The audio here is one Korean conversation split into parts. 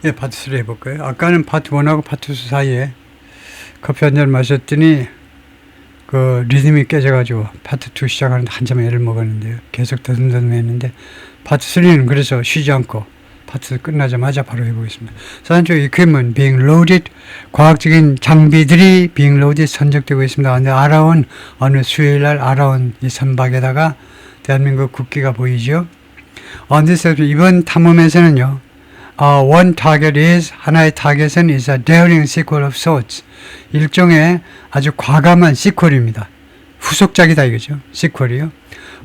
예, 파트 3 해볼 거예요. 아까는 파트 1하고 파트 2 사이에 커피 한 잔 마셨더니 그 리듬이 깨져가지고 파트 2 시작하는데 한참 애를 먹었는데요. 계속 더듬더듬 했는데 파트 3는 그래서 쉬지 않고 파트 끝나자마자 바로 해보겠습니다. 산쪽 equipment being loaded, 과학적인 장비들이 being loaded 선적되고 있습니다. 근데 알아온 어느 수요일날 알아온 이 선박에다가 대한민국 국기가 보이죠. 이번 탐험에서는요. One target is, 하나의 타겟은 is a daring sequel of sorts. 일종의 아주 과감한 시퀄입니다. 후속작이다 이거죠. 시퀄이요.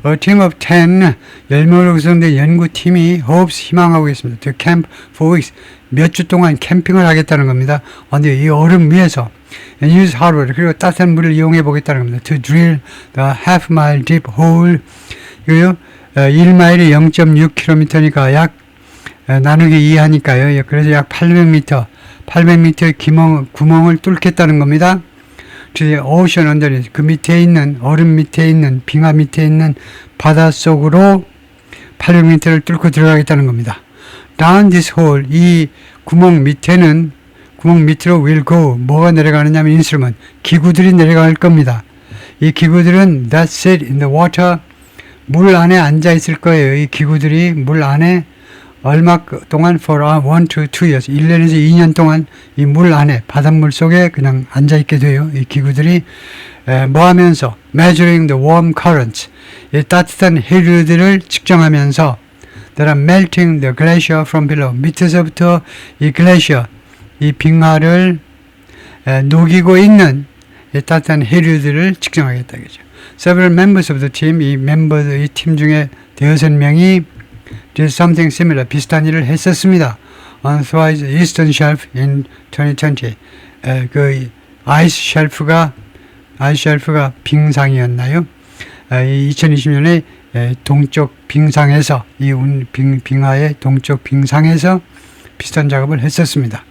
A team of 10, 10명으로 구성된 연구팀이 hopes, 희망하고 있습니다. To camp for weeks. 몇 주 동안 캠핑을 하겠다는 겁니다. 근데 이 얼음 위에서 and use hot water, 그리고 따뜻한 물을 이용해 보겠다는 겁니다. To drill the half mile deep hole. 이거요. 1마일이 0.6km니까 약 나누기 2 하니까요. 그래서 약 800m의 구멍을 뚫겠다는 겁니다. To the ocean underneath, 그 밑에 있는, 얼음 밑에 있는, 빙하 밑에 있는 바다 속으로 800m를 뚫고 들어가겠다는 겁니다. Down this hole, 이 구멍 밑으로 will go, 뭐가 내려가느냐면 instrument, 기구들이 내려갈 겁니다. 이 기구들은 that sit in the water, 물 안에 앉아 있을 거예요. 이 기구들이 물 안에 얼마 동안 for 1 to 2 years, 1년에서 2년 동안 이 물 안에 바닷물 속에 그냥 앉아 있게 돼요. 이 기구들이 뭐 하면서 measuring the warm currents, 이 따뜻한 해류들을 측정하면서 that are melting the glacier from below, 밑에서부터 이 glacier, 이 빙하를 녹이고 있는 이 따뜻한 해류들을 측정하겠다 이거죠. Several members of the team, 이 팀 중에 6명이 did something similar, 비슷한 일을 했었습니다. On Thwai's Eastern Shelf in 2020. 그 아이스 쉘프가 빙상이었나요? 2020년에 동쪽 빙상에서, 이 빙하의 동쪽 빙상에서 비슷한 작업을 했었습니다.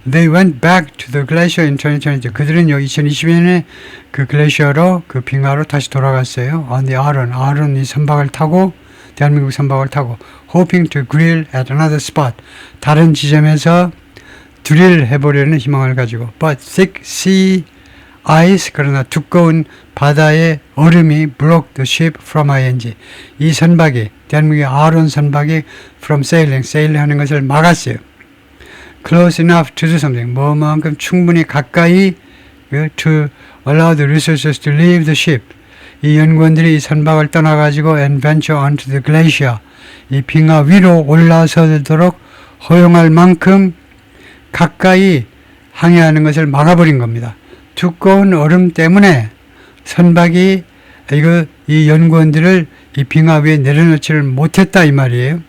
They went back to the glacier in 2020. 그들은요, 2020년에 그 글래시어로, 그 빙하로 다시 돌아갔어요. On the 아론 이 선박을 타고, 대한민국 선박을 타고, hoping to grill at another spot. 다른 지점에서 드릴 해보려는 희망을 가지고. But thick sea ice, 그러나 두꺼운 바다의 얼음이 blocked the ship from ING. 이 선박이, 대한민국의 아론 선박이 from sailing 하는 것을 막았어요. Close enough to do something. 뭐만큼 충분히 가까이 to allow the researchers to leave the ship. 이 연구원들이 이 선박을 떠나가지고 and venture onto the glacier. 이 빙하 위로 올라서도록 허용할 만큼 가까이 항해하는 것을 막아버린 겁니다. 두꺼운 얼음 때문에 선박이 이 연구원들을 이 빙하 위에 내려놓지를 못했다 이 말이에요.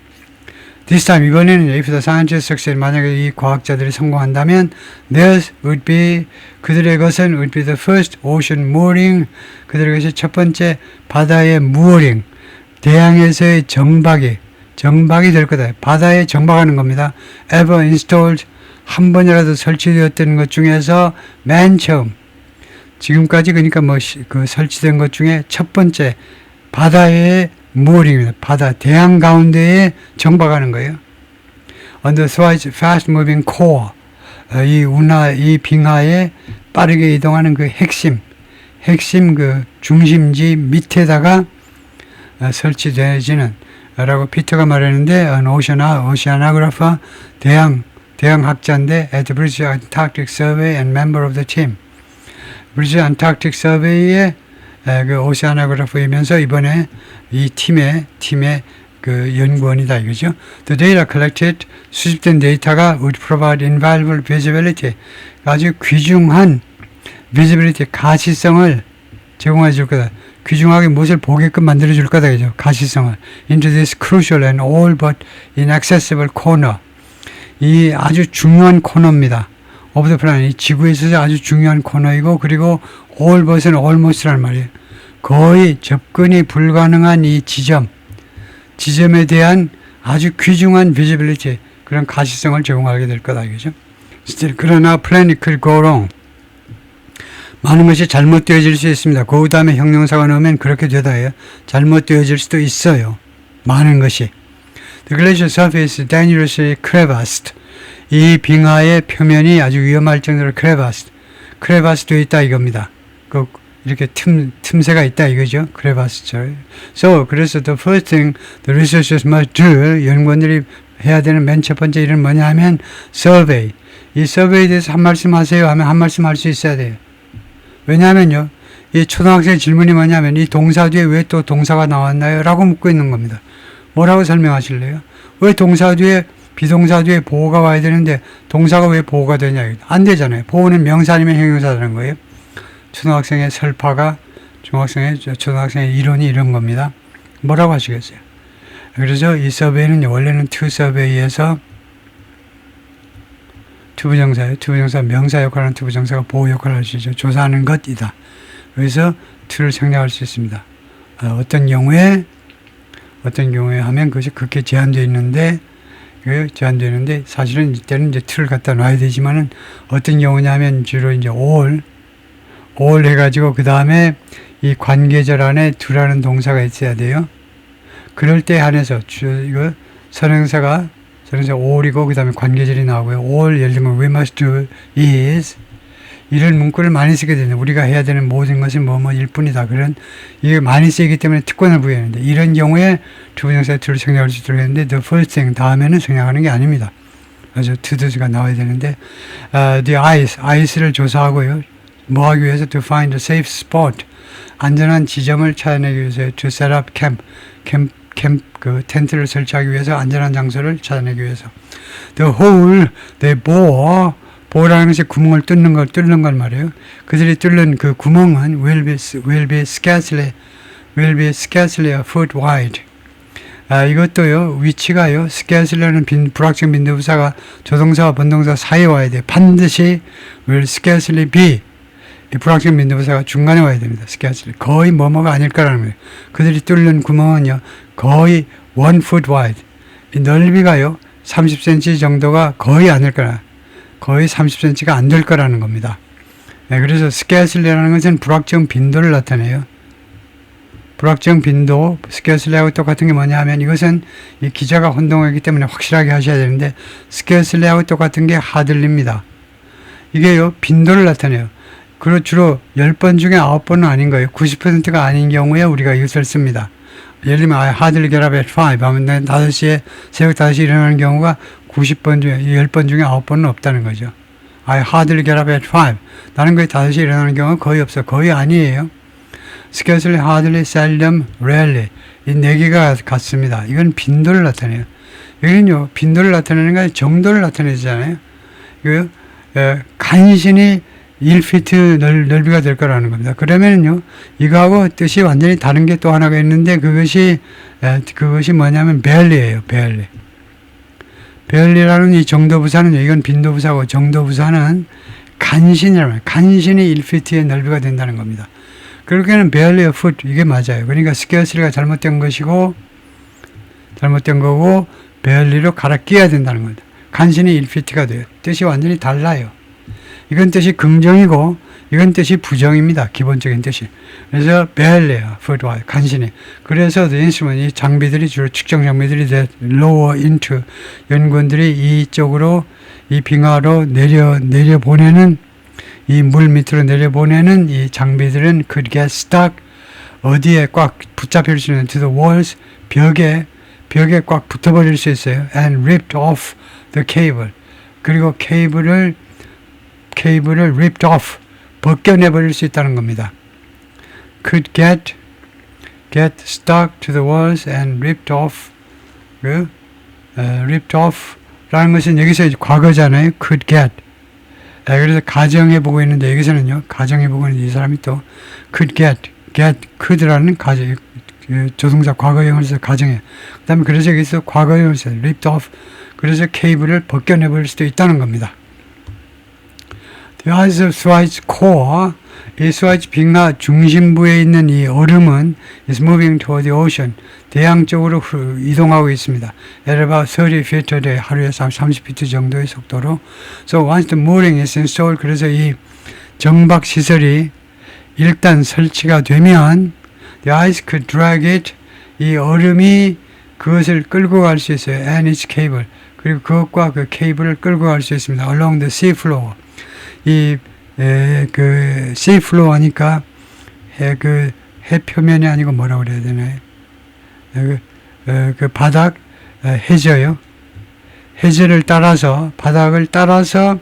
This time, 이번에는 if the scientists succeed, 만약에 이 과학자들이 성공한다면 theirs would be, 그들의 것은 would be the first ocean mooring, 그들의 것이 첫 번째 바다의 mooring, 대양에서의 정박이 될 거다. 바다에 정박하는 겁니다. ever installed, 한 번이라도 설치되었던 것 중에서 맨 처음, 지금까지 그러니까 그 설치된 것 중에 첫 번째 바다의 mooring입니다. 바다, 대양 가운데에 정박하는 거예요. On the Thwai's fast moving core, 이 빙하에 빠르게 이동하는 그 핵심 그 중심지 밑에다가 설치되어지는 라고 피터가 말했는데, an oceanographer, 대양학자인데 at the British Antarctic Survey and member of the team. British Antarctic Survey의 그 오세아노그래퍼이면서 이번에 이 팀의 그 연구원이다 이거죠. The data collected, 수집된 데이터가 would provide invaluable visibility, 아주 귀중한 visibility, 가시성을 제공해 줄 거다. 귀중하게 무엇을 보게끔 만들어 줄 거다 이죠. 가시성을. Into this crucial and all but inaccessible corner. 이 아주 중요한 코너입니다. of the planet, 이 지구에 있어서 아주 중요한 코너이고, 그리고 all but은 almost라는 말이에요. 거의 접근이 불가능한 이 지점에 대한 아주 귀중한 visibility, 그런 가시성을 제공하게 될 거다 이거죠. 그러나 planning could go wrong. 많은 것이 잘못되어질 수 있습니다. 그 다음에 형용사가 나오면 그렇게 되다 해요. 잘못되어질 수도 있어요. 많은 것이. The glacier surface is dangerously crevassed. 이 빙하의 표면이 아주 위험할 정도로 crevassed 되어 있다 이겁니다. 그 이렇게 틈새가 있다 이거죠. crevassed. So 그래서 the first thing the researchers must do, 연구원들이 해야 되는 맨 첫 번째 일은 뭐냐 하면 survey. 이 survey에 대해서 한 말씀 하세요 하면 한 말씀 할 수 있어야 돼요. 왜냐하면요. 이 초등학생 질문이 뭐냐면 이 동사 뒤에 왜 또 동사가 나왔나요? 라고 묻고 있는 겁니다. 뭐라고 설명하실래요? 왜 동사 뒤에 비동사 뒤에 보호가 와야 되는데 동사가 왜 보호가 되냐? 안 되잖아요. 보호는 명사 아니면 형용사라는 거예요. 초등학생의 설파가 초등학생의 이론이 이런 겁니다. 뭐라고 하시겠어요? 그래서 이 서베이는 원래는 to survey에서 투부정사예요. 투부정사 명사 역할하는 투부정사가 보호 역할을 할 수 있죠. 조사하는 것이다. 그래서 to를 생략할 수 있습니다. 어떤 경우에 하면 그것이 그렇게 제한되어 있는데 사실은 이때는 이제 to를 갖다 놔야 되지만은 어떤 경우냐면 주로 이제 all 해가지고 그 다음에 이 관계절 안에 to라는 동사가 있어야 돼요. 그럴 때 한해서 이거 선행사가 all이고 그 다음에 관계절이 나오고요. all 예를 들면 we must do is 이런 문구를 많이 쓰게 되는데 우리가 해야 되는 모든 것은 뭐뭐일 뿐이다. 그런 이게 많이 쓰이기 때문에 특권을 부여하는데 이런 경우에 투부정사의 to를 생략할 수 있도록 했는데 the first thing 다음에는 생략하는 게 아닙니다. 그래서 to do가 나와야 되는데 the ice를 조사하고요. 뭐 하기 위해서 to find a safe spot 안전한 지점을 찾아내기 위해서 to set up camp 그 텐트를 설치하기 위해서 안전한 장소를 찾아내기 위해서 the hole they bore라는 것이 구멍을 뚫는 걸 말이에요. 그들이 뚫는 그 구멍은 will be scarcely a foot wide. 이것도요 위치가요 scarcely라는 불확정 빈도부사가 조동사와 본동사 사이에 와야 돼요. 반드시 will scarcely be 이 불확정 빈도부사가 중간에 와야 됩니다. scarcely 거의 뭐뭐가 아닐 거라는 거예요. 그들이 뚫는 구멍은요 거의 1 foot wide. 이 넓이가요 30cm 정도가 거의 아닐 거라. 거의 30cm가 안 될 거라는 겁니다. 네, 그래서 scarcely라는 것은 불확정 빈도를 나타내요. 불확정 빈도, scarcely하고 똑같은 게 뭐냐 하면 이것은 이 기자가 혼동하기 때문에 확실하게 하셔야 되는데 scarcely하고 똑같은 게 hardly입니다. 이게요 빈도를 나타내요. 그리고 주로 10번 중에 9번은 아닌 거예요. 90%가 아닌 경우에 우리가 이것을 씁니다. 예를 들면 I hardly get up at 5 하면 새벽 5시에 일어나는 경우가 90번 중에 10번 중에 9번은 없다는 거죠. I hardly get up at 5 나는 거의 5시에 일어나는 경우가 거의 없어. 거의 아니에요. scarcely, hardly, seldom, rarely 이 4개가 같습니다. 이건 빈도를 나타내요. 여기는요 빈도를 나타내는 게 아니라 정도를 나타내잖아요. 이거요 간신히 1피트 넓이가 될 거라는 겁니다. 그러면은요, 이거하고 뜻이 완전히 다른 게 또 하나가 있는데, 그것이 뭐냐면, barely예요, barely. barely라는 이 정도부사는, 이건 빈도부사고, 정도부사는 간신히 1피트의 넓이가 된다는 겁니다. 그렇게는 barely a foot, 이게 맞아요. 그러니까 scarcely가 잘못된 거고, barely로 갈아 끼워야 된다는 겁니다. 간신히 1피트가 돼요. 뜻이 완전히 달라요. 이건 뜻이 긍정이고 이건 뜻이 부정입니다. 기본적인 뜻이. 그래서 barely, foot wide, 간신히. 그래서 the instrument, 이 장비들이 주로 측정 장비들이 lower into 연구원들이 이쪽으로 이 빙하로 내려보내는 이 물 밑으로 내려보내는 이 장비들은 could get stuck 어디에 꽉 붙잡힐 수 있는 to the walls 벽에 꽉 붙어버릴 수 있어요. and ripped off the cable 그리고 케이블을 ripped off 벗겨내버릴 수 있다는 겁니다. could get stuck to the walls and ripped off ripped off 라는 것은 여기서 과거잖아요. could get 그래서 가정해보고 있는데 여기서는요 가정해보고 있는데 이 사람이 또 could could라는 조동사 과거형을 써서 가정해. 그 다음에 그래서 여기서 과거형을 써요. ripped off 그래서 케이블을 벗겨내버릴 수도 있다는 겁니다. The ice of Swatch core, 이 스와치 빙하 중심부에 있는 이 얼음은 is moving toward the ocean, 대양 쪽으로 이동하고 있습니다. At about 30 feet a day, 하루에 30피트 정도의 속도로. So once the mooring is installed, 그래서 이 정박 시설이 일단 설치가 되면 the ice could drag it, 이 얼음이 그것을 끌고 갈 수 있어요. and its cable. 그리고 그것과 그 케이블을 끌고 갈 수 있습니다. along the sea floor. 그 sea floor 하니까 해 표면이 아니고 뭐라고 그래야 되나요? 그 바닥 해저요. 해저를 따라서 바닥을 따라서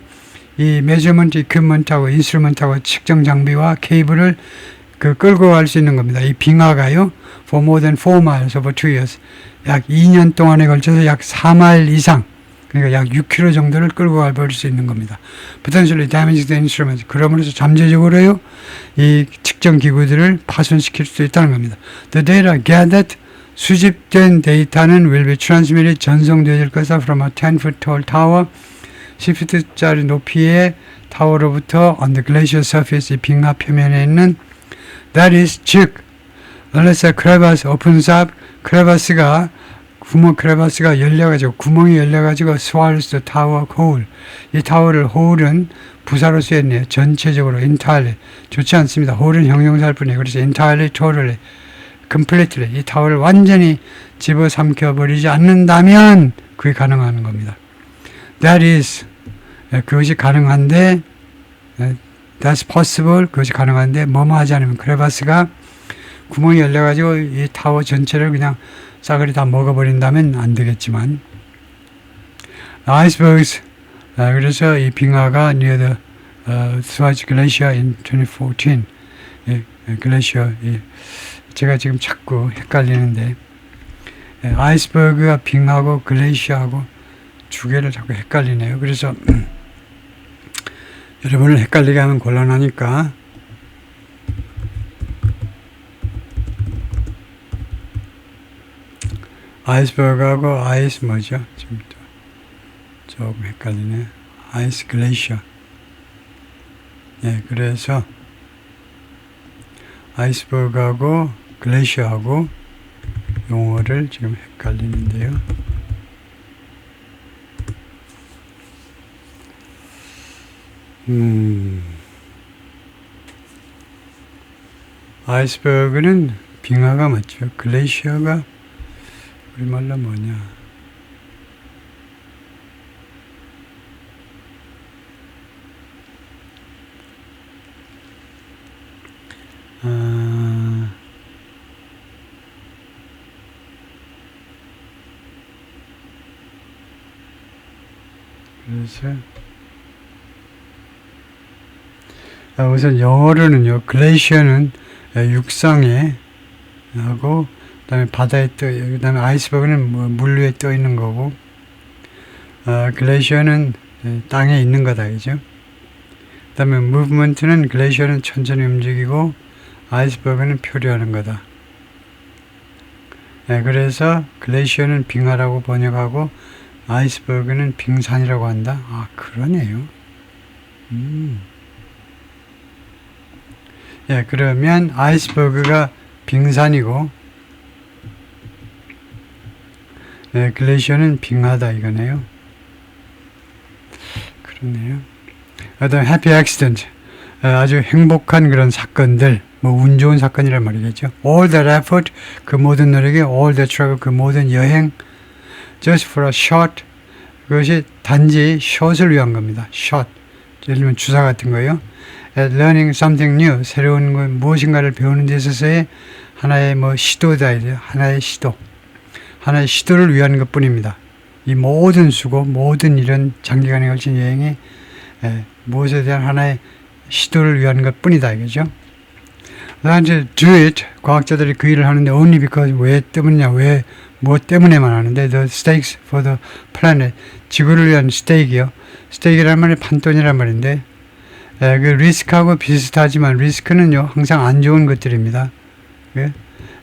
이 메저먼트 이퀴먼트하고 인스트루먼트하고 측정 장비와 케이블을 끌고 갈 수 있는 겁니다. 이 빙하가요. for more than 4 miles over 2 years. 약 2년 동안에 걸쳐서 약 4마일 이상, 그러니까 약 6km 정도를 끌고 가볼 수 있는 겁니다. potentially damage the instrument. 그러면서 잠재적으로요, 이 측정 기구들을 파손시킬 수 있다는 겁니다. The data gathered, 수집된 데이터는 will be transmitted, 전송되어질 것이다 from a 10-foot tall tower, 10피트짜리 높이의 타워로부터 on the glacier surface, 이 빙하 표면에 있는 that is, 즉 unless a crevasse opens up, 크레바스가 열려가지고 구멍이 열려가지고 swallows the tower whole, 이 타워를 whole은 부사로 쓰였네요. 전체적으로 entirely 좋지 않습니다. whole은 형용사일 뿐이에요. 그래서 entirely, totally, completely 이 타워를 완전히 집어삼켜 버리지 않는다면 그게 가능한 겁니다. That is, 그것이 가능한데, that's possible, 그것이 가능한데 뭐뭐 하지 않으면 크레바스가 구멍이 열려가지고 이 타워 전체를 그냥 싸그리 다 먹어버린다면 안 되겠지만, icebergs, 그래서 이 빙하가 near the Swatch Glacier in 2014, 글래시어, 제가 지금 자꾸 헷갈리는데, 아이스버그가 빙하고 글레이시하고 두 개를 자꾸 헷갈리네요. 그래서 여러분을 헷갈리게 하면 곤란하니까 아이스버그하고 아이스 뭐죠? 지금 조금 헷갈리네. 아이스 글레이셔. 예, 그래서 아이스버그하고 글레이셔하고 용어를 지금 헷갈리는데요. 아이스버그는 빙하가 맞죠. 글레이셔가 우리말로 뭐냐. 그래서 우선 영어로는요, 글레이셔는 육상에 하고, 그다음에 바다에 그다음에 아이스버그는 물 위에 떠 있는 거고, 글레이셔는 땅에 있는 거다, 그죠? 그다음에 무브먼트는 글레이셔는 천천히 움직이고, 아이스버그는 표류하는 거다. 그래서 글레이셔는 빙하라고 번역하고, 아이스버그는 빙산이라고 한다. 아, 그러네요. 예, 그러면 아이스버그가 빙산이고, 예, 글레이셔는 빙하다 이거네요. 그러네요. 그다음 해피 액시던트, 아주 행복한 그런 사건들, 뭐 운 좋은 사건이란 말이겠죠. All that effort, 그 모든 노력이, all that travel, 그 모든 여행, just for a shot, 그것이 단지 숏을 위한 겁니다. shot, 예를 들면 주사 같은 거요. At learning something new, 새로운 것 무엇인가를 배우는 데 있어서의 하나의 시도다, 하나의 시도를 위한 것뿐입니다. 이 모든 수고, 모든 이런 장기간에 걸친 여행이 무엇에 대한 하나의 시도를 위한 것뿐이다, 이거죠. 그다음 이제 do it, 과학자들이 그 일을 하는데 only because, 왜 때문이냐, 왜 무엇 때문에만 하는데 the stakes for the planet, 지구를 위한 스테이크요. 스테이크란 말이 판돈이란 말인데, 그 리스크하고 비슷하지만 리스크는요 항상 안 좋은 것들입니다.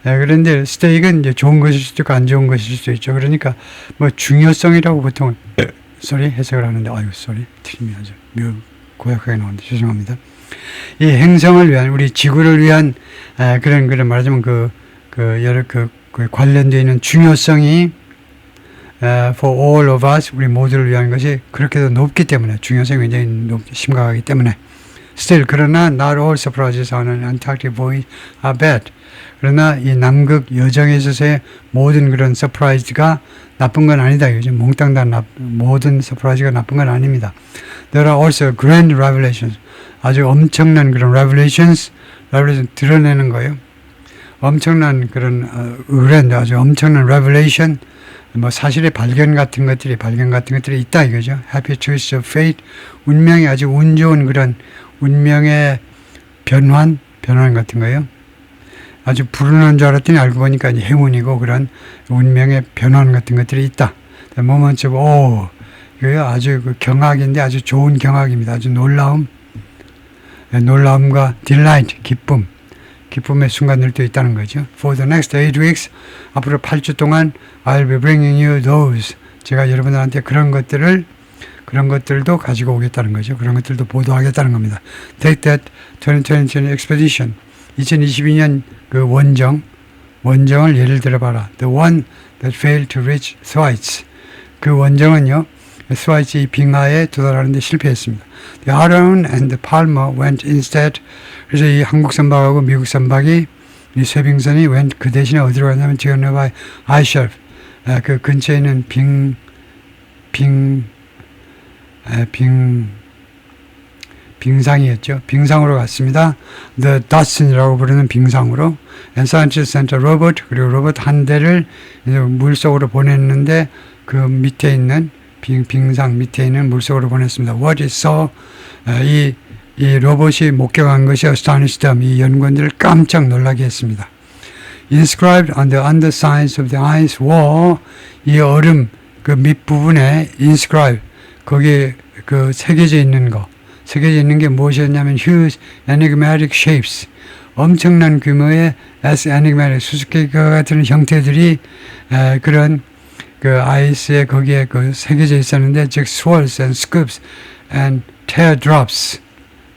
그런데 스테이크는 이제 좋은 것일 수도 있고 안 좋은 것일 수도 있죠. 그러니까 중요성이라고 보통 해석을 하는데, 틀림이 아주 고약하게 나오는데 죄송합니다. 이 행성을 위한, 우리 지구를 위한 그런 말하자면 여러 관련되어 있는 중요성이 for all of us, 우리 모두를 위한 것이 그렇게도 높기 때문에, 중요성이 굉장히 심각하기 때문에 Still, 그러나 not all surprises on an Antarctic voyage are bad. 그러나 이 남극 여정에 있어서의 모든 그런 서프라이즈가 나쁜 건 아니다. 이거죠. 몽땅 다 모든 서프라이즈가 나쁜 건 아닙니다. There are also grand revelations. 아주 엄청난 그런 revelations 드러내는 거예요. 엄청난 그런 grand, 아주 엄청난 revelation, 뭐 사실의 발견 같은 것들이 있다 이거죠. Happy choice of fate, 운명이 아주 운 좋은 그런 운명의 변환 같은 거예요. 아주 불운한 줄 알았더니 알고 보니까 행운이고 그런 운명의 변환 같은 것들이 있다. moments of awe, 이거 아주 그 경악인데 아주 좋은 경악입니다. 아주 놀라움과 delight, 기쁨의 순간들도 있다는 거죠. For the next 8 weeks, 앞으로 8주 동안 I'll be bringing you those. 제가 여러분들한테 그런 것들도 가지고 오겠다는 거죠. 그런 것들도 보도하겠다는 겁니다. Take that 2020 expedition. 2022년 그 원정을 예를 들어봐라. The one that failed to reach Thwaites. 그 원정은요, 스와이츠 이 빙하에 도달하는데 실패했습니다. The Aran and the Palmer went instead. 그래서 이 한국 선박하고 미국 선박이 이 쇠빙선이 그 대신에 어디로 갔냐면 지어노바 아이셜프, 그 근처에 있는 빙상이었죠. 빙상으로 갔습니다. The Dodson이라고 부르는 빙상으로. And Scientist sent a robot, 그리고 로봇 한 대를 물속으로 보냈는데 그 밑에 있는 빙상 밑에 있는 물속으로 보냈습니다. What it saw, 이 로봇이 목격한 것이 astonished them, 이 연구원들을 깜짝 놀라게 했습니다. Inscribed on the undersides of the ice wall, 이 얼음 그 밑부분에 inscribed, 거기에 그 새겨져 있는 게 무엇이었냐면 huge enigmatic shapes, 엄청난 규모의 enigmatic 수수께끼와 같은 형태들이 그런 그 아이스에 거기에 그 새겨져 있었는데, 즉 swirls and scoops and teardrops,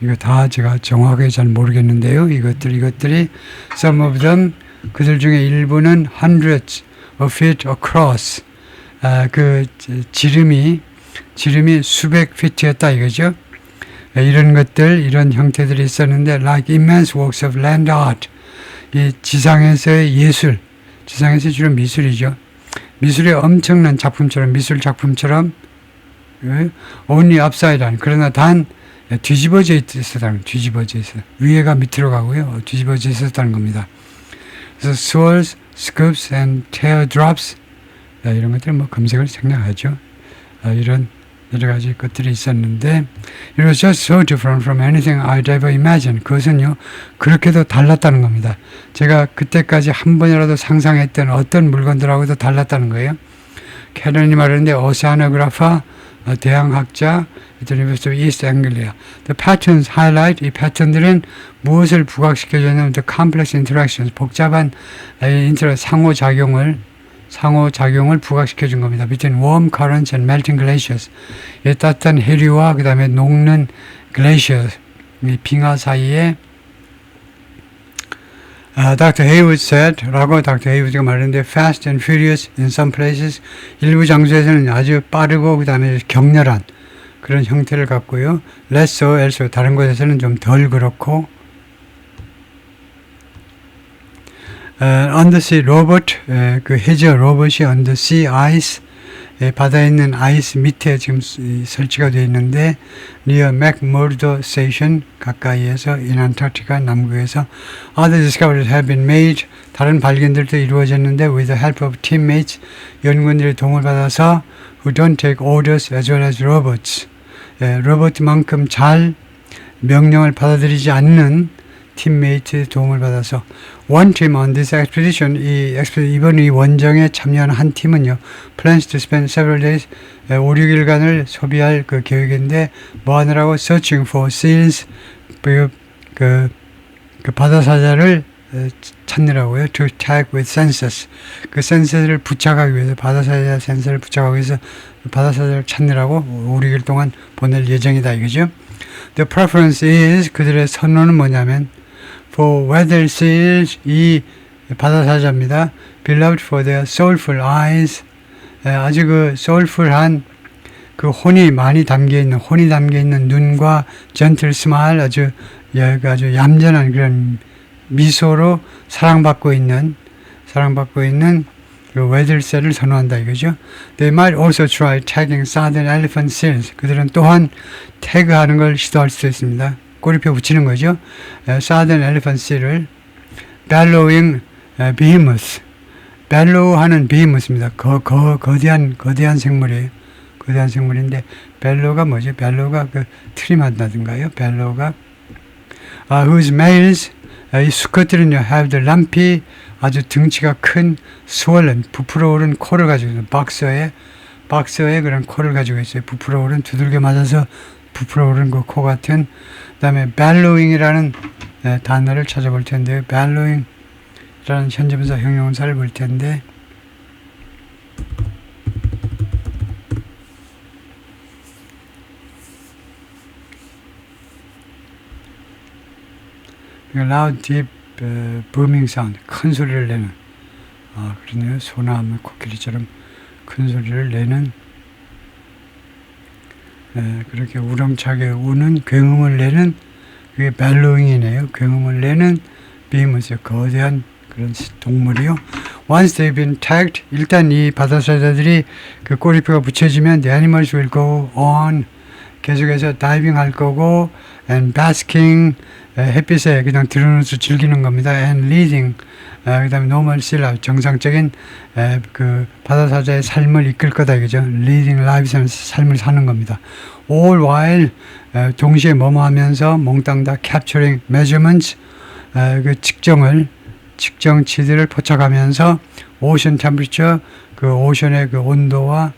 이거 다 제가 정확하게 잘 모르겠는데요. 이것들이 some of them, 그들 중에 일부는 hundreds of feet across, 그 지름이 수백 피트였다 이거죠. 이런 형태들이 있었는데 like immense works of land art, 이 지상에서의 예술, 지상에서 주로 미술이죠. 미술의 엄청난 작품처럼, 미술 작품처럼 only upside down, 그러나 단 뒤집어져 있었다는, 위에가 밑으로 가고요, 뒤집어져 있었다는 겁니다. 그래서 swirls, scoops and teardrops, 이런 것들 뭐 검색을 생략하죠. 이런 여러 가지 것들이 있었는데, it was just so different from anything I'd ever imagined. 그것은요, 그렇게도 달랐다는 겁니다. 제가 그때까지 한 번이라도 상상했던 어떤 물건들하고도 달랐다는 거예요. 캐런이 말하는데, 오세아노그래퍼, 대양학자, University of East Anglia. The patterns highlight, 이 패턴들은 무엇을 부각시켜주냐면 the complex interactions, 복잡한 상호작용을 부각시켜준 겁니다. Between warm currents and melting glaciers. 이 따뜻한 해류와 그 다음에 녹는 glaciers, 이 빙하 사이에 Dr. Haywood said, 라고 Dr. Haywood가 말했는데, fast and furious in some places, 일부 장소에서는 아주 빠르고 그 다음에 격렬한 그런 형태를 갖고요. less so, elsewhere, 다른 곳에서는 좀 덜 그렇고, undersea robot, 그 해저 로봇이 undersea ice, 바다에 있는 아이스 밑에 지금 설치가 되어 있는데, near McMurdo Station 가까이에서 in Antarctica 남극에서 other discoveries have been made, 다른 발견들도 이루어졌는데 with the help of teammates, 연구원들의 도움을 받아서 who don't take orders as well as robots, 로봇만큼 잘 명령을 받아들이지 않는 팀메이트의 도움을 받아서 one team on this expedition, 이번 이 원정에 참여한 한 팀은요, plans to spend several days, 5, 6일간을 소비할 그 계획인데, 뭐 하느라고 searching for seals, 그 바다사자를 찾느라고요. to tag with sensors, 그 센서를 부착하기 위해서, 바다사자 센서를 부착하기 위해서 바다사자를 찾느라고 5, 6일 동안 보낼 예정이다 이거죠. The preference is, 그들의 선호는 뭐냐면 for weather seals, 이 바다사자입니다. beloved for their soulful eyes, 아주 그 soulful한 그 혼이 많이 혼이 담겨 있는 눈과 gentle smile, 아주 얌전한 그런 미소로 사랑받고 있는 그 웨들새를 선호한다 이거죠. They might also try tagging southern elephant seals. 그들은 또한 태그하는 걸 시도할 수 있습니다. 꼬리표 붙이는 거죠. southern elephant seal을 bellowing behemoth. 벨로우하는 behemoth입니다. 거대한 생물이에요. 거대한 생물인데 벨로우가 뭐죠? 벨로우가 그 트림한다든가요. 벨로우가 whose males 이 수컷들은요 have the lumpy 아주 등치가 큰 swollen 부풀어 오른 코를 가지고 있어요. 박서의 그런 코를 가지고 있어요. 부풀어 오른 두들겨 맞아서 부풀어 오른 그 코 같은. 그다음에 bellowing이라는 단어를 찾아볼 텐데요. bellowing이라는 현재분사 형용사를 볼 텐데 loud, deep, booming sound, 큰 소리를 내는, 그러네요. 소나 코끼리처럼 큰 소리를 내는, 그렇게 우렁차게 우는 굉음을 내는, 그게 벨로잉이네요. 굉음을 내는 비무스, 거대한 그런 동물이요. Once they've been tagged, 일단 이 바다사자들이 그 꼬리표가 붙여지면 the animals will go on, 계속해서 다이빙 할 거고, and basking, 햇빛에 그냥 들어누워서 즐기는 겁니다. and leading, 그 다음에 normal sea life, 정상적인 그 바다사자의 삶을 이끌 거다 이거죠. leading lives, 삶을 사는 겁니다. all while, 동시에 뭐뭐하면서 몽땅 다 capturing measurements, 그 측정치들을 포착하면서 ocean temperature, 그 오션의 그 온도와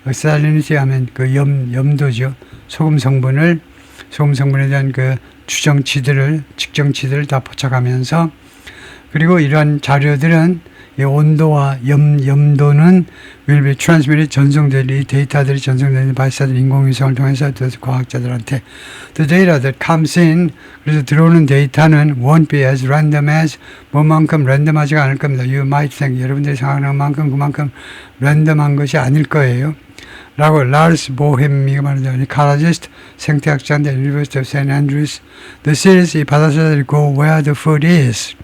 salinity 하면 그 염도죠. 소금 성분에 대한 그 측정치들을 다 포착하면서, 그리고 이러한 자료들은 이 온도와 염도는 will be transmitted, 이 데이터들이 전송되는 발사들 인공위성을 통해서 과학자들한테 the data that comes in, 그래서 들어오는 데이터는 won't be as random as, 뭐만큼 랜덤하지가 않을 겁니다. You might think, 여러분들이 생각하는 만큼 그만큼 랜덤한 것이 아닐 거예요. 라고 라르스 보헤미가 말하자면 ecologist, 생태학자인데 University of St. Andrews, the seals, 이 바다사자들이 go where the food is,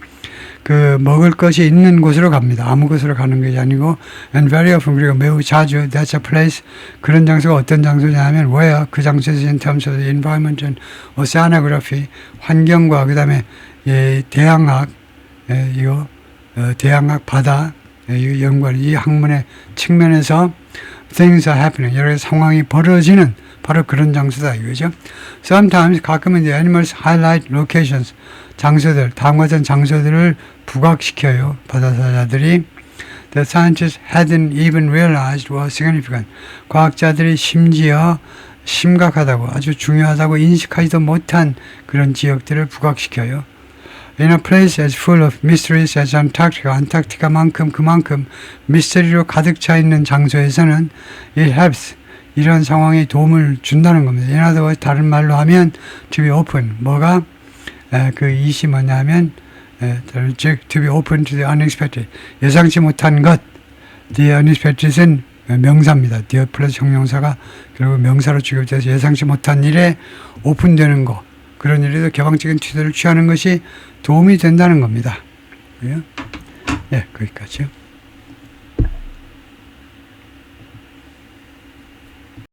그 먹을 것이 있는 곳으로 갑니다. 아무 곳으로 가는 것이 아니고, and very often, 그리고 매우 자주, that's a place, 그런 장소가 어떤 장소냐 하면 where, 그 장소에서 in terms of the environment and oceanography, 환경과 그 다음에 대양학, 대양학 바다 연구하는 이 학문의 측면에서 things are happening, 여러 상황이 벌어지는 바로 그런 장소다 이거죠. Sometimes, 가끔은 the animals highlight locations, 장소들, 다음과 같은 장소들을 부각시켜요. 바다사자들이. The scientists hadn't even realized was significant. 과학자들이 심지어 심각하다고, 아주 중요하다고 인식하지도 못한 그런 지역들을 부각시켜요. In a place as full of mysteries as Antarctica, 안타르티카만큼 그만큼 미스터리로 가득 차 있는 장소에서는 it helps, 이런 상황에 도움을 준다는 겁니다. In other words, 다른 말로 하면 to be open, 뭐가 그 이시 뭐냐면 즉 to be open to the unexpected, 예상치 못한 것. The unexpected은 명사입니다. the 플러스 형용사가 결국 명사로 취급돼서 예상치 못한 일에 오픈되는 거, 그런 일에도 개방적인 태도를 취하는 것이 도움이 된다는 겁니다. 예, 거기까지요.